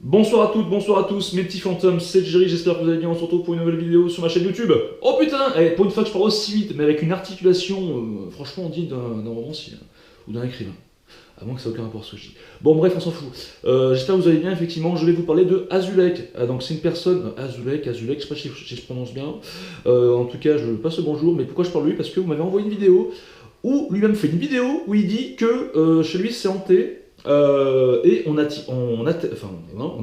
Bonsoir à toutes, bonsoir à tous, mes petits fantômes, c'est Jerry, j'espère que vous allez bien, on se retrouve pour une nouvelle vidéo sur ma chaîne YouTube. Oh putain, pour une fois que je parle aussi vite, mais avec une articulation franchement digne d'un romancier, hein, ou d'un écrivain. À moins que ça n'ait aucun rapport à ce que je dis. Bon bref, on s'en fout. J'espère que vous allez bien, effectivement, je vais vous parler de Azulek. Donc c'est une personne, Azulek, je sais pas si je prononce bien. En tout cas, je passe le bonjour, mais pourquoi je parle de lui? Parce que vous m'avez envoyé une vidéo où lui-même fait une vidéo où il dit que chez lui c'est hanté. Et on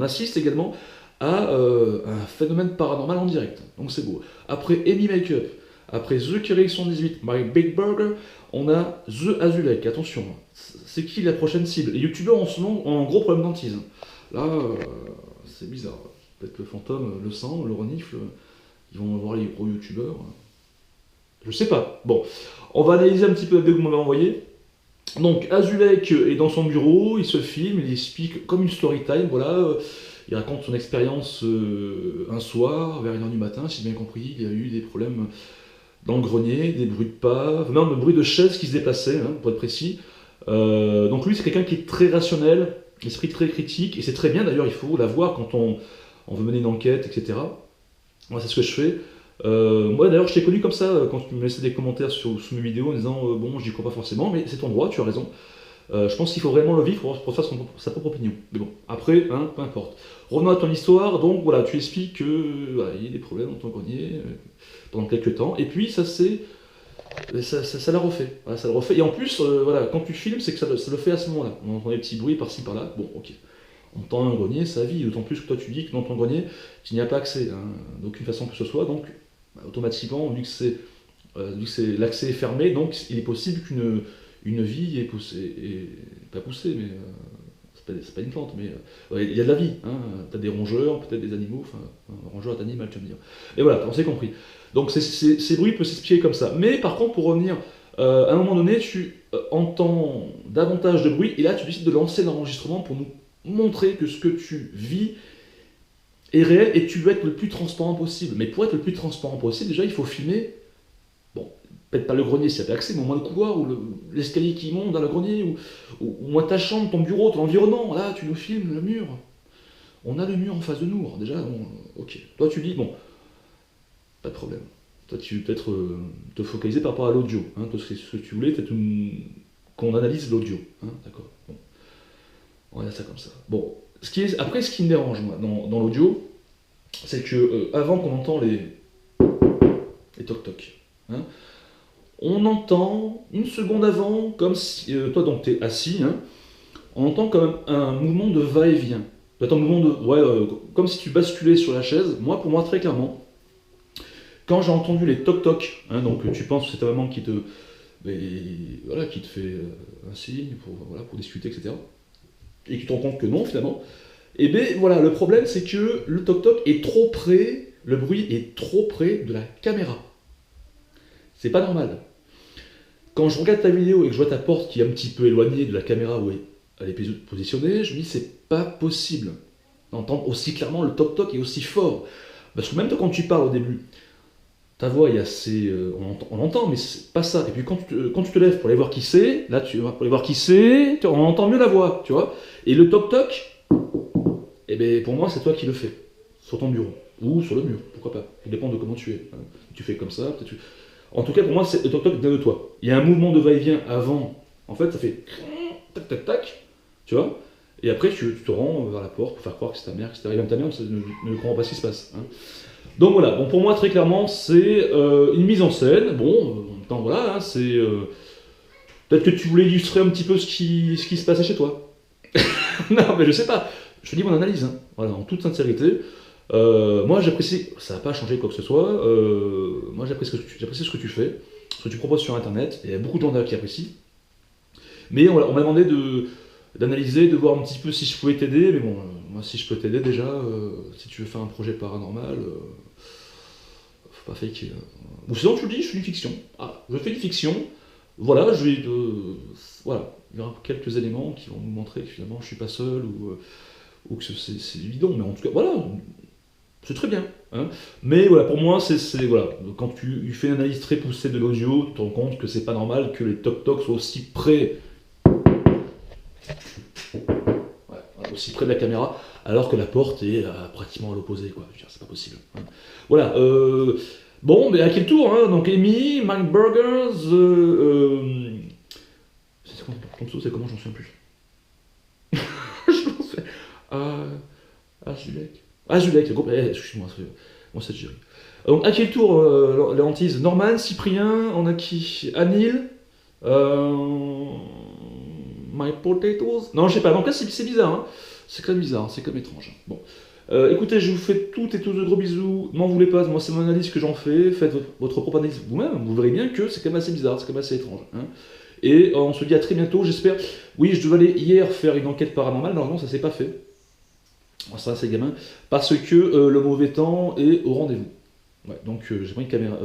assiste également à un phénomène paranormal en direct. Donc c'est beau. Après Amy Makeup, après The Kerry 118, My Big Burger, on a The Azulek. Attention, c'est qui la prochaine cible? Les youtubeurs en ce moment ont un gros problème d'antise. Là, c'est bizarre. Peut-être le fantôme le sent, le renifle. Ils vont voir les gros youtubeurs. Je sais pas. Bon, on va analyser un petit peu la vidéo que vous m'avez envoyée. Donc Azulek est dans son bureau, il se filme, il explique comme une story time, voilà, il raconte son expérience un soir, vers 1h du matin, si j'ai bien compris, il y a eu des problèmes dans le grenier, des bruits de pas, même des bruits de chaises qui se déplaçaient, hein, pour être précis. Donc lui c'est quelqu'un qui est très rationnel, esprit très critique, et c'est très bien d'ailleurs, il faut l'avoir quand on veut mener une enquête, etc. Moi c'est ce que je fais. Moi d'ailleurs je t'ai connu comme ça quand tu me laissais des commentaires sous mes vidéos en disant bon je n'y crois pas forcément mais c'est ton droit, tu as raison. Je pense qu'il faut vraiment le vivre pour faire sa propre opinion. Mais bon, après, hein, peu importe. Revenons à ton histoire, donc voilà, tu expliques que voilà, il y a des problèmes dans ton grenier pendant quelques temps, et puis ça l'a refait. Voilà, ça le refait. Et en plus, voilà, quand tu filmes, c'est que ça le fait à ce moment-là. On entend des petits bruits par-ci par-là. Bon, ok. On tend un grenier, ça vit, d'autant plus que toi tu dis que dans ton grenier, tu n'y as pas accès, hein, d'aucune façon que ce soit, donc automatiquement, vu que l'accès est fermé, donc il est possible qu'une une vie est poussée, pas poussée, mais c'est pas une plante, mais ouais, il y a de la vie, hein, t'as des rongeurs, peut-être des animaux, enfin, un rongeur est animal, tu vas me dire. Et voilà, on s'est compris. Donc ces bruits peuvent s'expliquer comme ça. Mais par contre, pour revenir, à un moment donné, tu entends davantage de bruit, et là tu décides de lancer l'enregistrement pour nous montrer que ce que tu vis est réel et tu veux être le plus transparent possible. Mais pour être le plus transparent possible, déjà il faut filmer, bon, peut-être pas le grenier si tu as accès, mais au moins le couloir ou l'escalier qui monte dans le grenier, ou moins ta chambre, ton bureau, ton environnement. Là, tu nous filmes le mur. On a le mur en face de nous. Alors déjà, bon, ok. Toi, tu dis, bon, pas de problème. Toi, tu veux peut-être te focaliser par rapport à l'audio. Hein. Toi, ce que tu voulais, peut-être qu'on analyse l'audio. Hein. D'accord. Bon. On va dire ça comme ça. Bon. Après, ce qui me dérange, moi, dans l'audio, c'est que avant qu'on entend les toc-toc, hein, on entend une seconde avant, comme si, toi donc t'es assis, hein, on entend comme un mouvement de va-et-vient. Peut-être un mouvement de, ouais, comme si tu basculais sur la chaise. Moi, pour moi, très clairement, quand j'ai entendu les toc-toc, hein, donc tu penses que c'est ta maman qui te, mais, voilà, qui te fait un signe pour, voilà, pour discuter, etc. Et que tu te rends compte que non, finalement. Et bien voilà, le problème c'est que le toc-toc est trop près, le bruit est trop près de la caméra. C'est pas normal. Quand je regarde ta vidéo et que je vois ta porte qui est un petit peu éloignée de la caméra où elle est positionnée, je me dis c'est pas possible d'entendre aussi clairement le toc-toc et aussi fort. Parce que même toi quand tu parles au début, ta voix est assez... on l'entend, mais c'est pas ça. Et puis quand tu te lèves pour aller voir qui c'est, là tu vas pour aller voir qui c'est, on entend mieux la voix, tu vois. Et le toc-toc, eh ben, pour moi c'est toi qui le fais. Sur ton bureau. Ou sur le mur, pourquoi pas. Ça dépend de comment tu es. Hein. Tu fais comme ça, peut-être tu... En tout cas, pour moi, le toc-toc vient de toi. Il y a un mouvement de va-et-vient avant. En fait, ça fait tac tac tac, tu vois. Et après, tu te rends vers la porte pour faire croire que c'est ta mère, etc. Et même ta mère ne comprend pas ce qui se passe. Hein. Donc voilà, bon, pour moi, très clairement, c'est une mise en scène. Bon, en même temps, voilà, hein, c'est. Peut-être que tu voulais illustrer un petit peu ce qui se passait chez toi. Non, mais je sais pas. Je te dis mon analyse, hein. Voilà, en toute sincérité. Moi j'apprécie, ça n'a pas changé quoi que ce soit, moi j'apprécie ce que tu fais, ce que tu proposes sur internet, il y a beaucoup de gens qui apprécient, mais on m'a demandé d'analyser, de voir un petit peu si je pouvais t'aider, mais bon, moi si je peux t'aider déjà, si tu veux faire un projet paranormal, faut pas faker. Ou sinon tu le dis, je fais une fiction, ah, je fais une fiction, voilà, voilà, il y aura quelques éléments qui vont nous montrer que finalement je suis pas seul, ou que c'est évident, mais en tout cas, voilà, c'est très bien. Hein. Mais voilà, pour moi, voilà. Quand tu fais une analyse très poussée de l'audio, tu te rends compte que c'est pas normal que les toc-toc soient aussi près. Ouais, voilà. aussi près de la caméra, alors que la porte est pratiquement à l'opposé, quoi. Je veux dire, c'est pas possible. Hein. Voilà. Bon, mais à quel tour, hein. Donc Amy, Mike Burgers, c'est quoi ton dessous, c'est comment, j'en souviens plus. Je m'en souviens. Zulek. Zulek, excuse-moi, moi c'est Jerry. Donc à quel tour les hantises? Norman, Cyprien, on a qui? Anil, My Potatoes. Non, je sais pas, donc là c'est bizarre, hein. C'est quand même bizarre, c'est quand même étrange. Bon. Écoutez, je vous fais toutes et tous de gros bisous. M'en voulez pas, moi c'est mon analyse que j'en fais. Faites votre propre analyse vous-même. Vous verrez bien que c'est quand même assez bizarre, c'est quand même assez étrange. Hein. Et on se dit à très bientôt, j'espère. Oui, je devais aller hier faire une enquête paranormale, normalement ça s'est pas fait. Ça c'est gamin. Parce que le mauvais temps est au rendez-vous. Ouais, donc j'ai pas une caméra,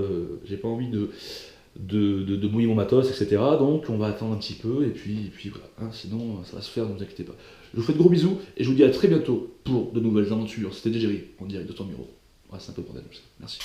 j'ai pas envie de mouiller mon matos, etc. Donc on va attendre un petit peu et puis voilà. Hein, sinon ça va se faire, ne vous inquiétez pas. Je vous fais de gros bisous et je vous dis à très bientôt pour de nouvelles aventures. C'était Jerry en direct de ton bureau. Ouais, c'est un peu bordel. Merci.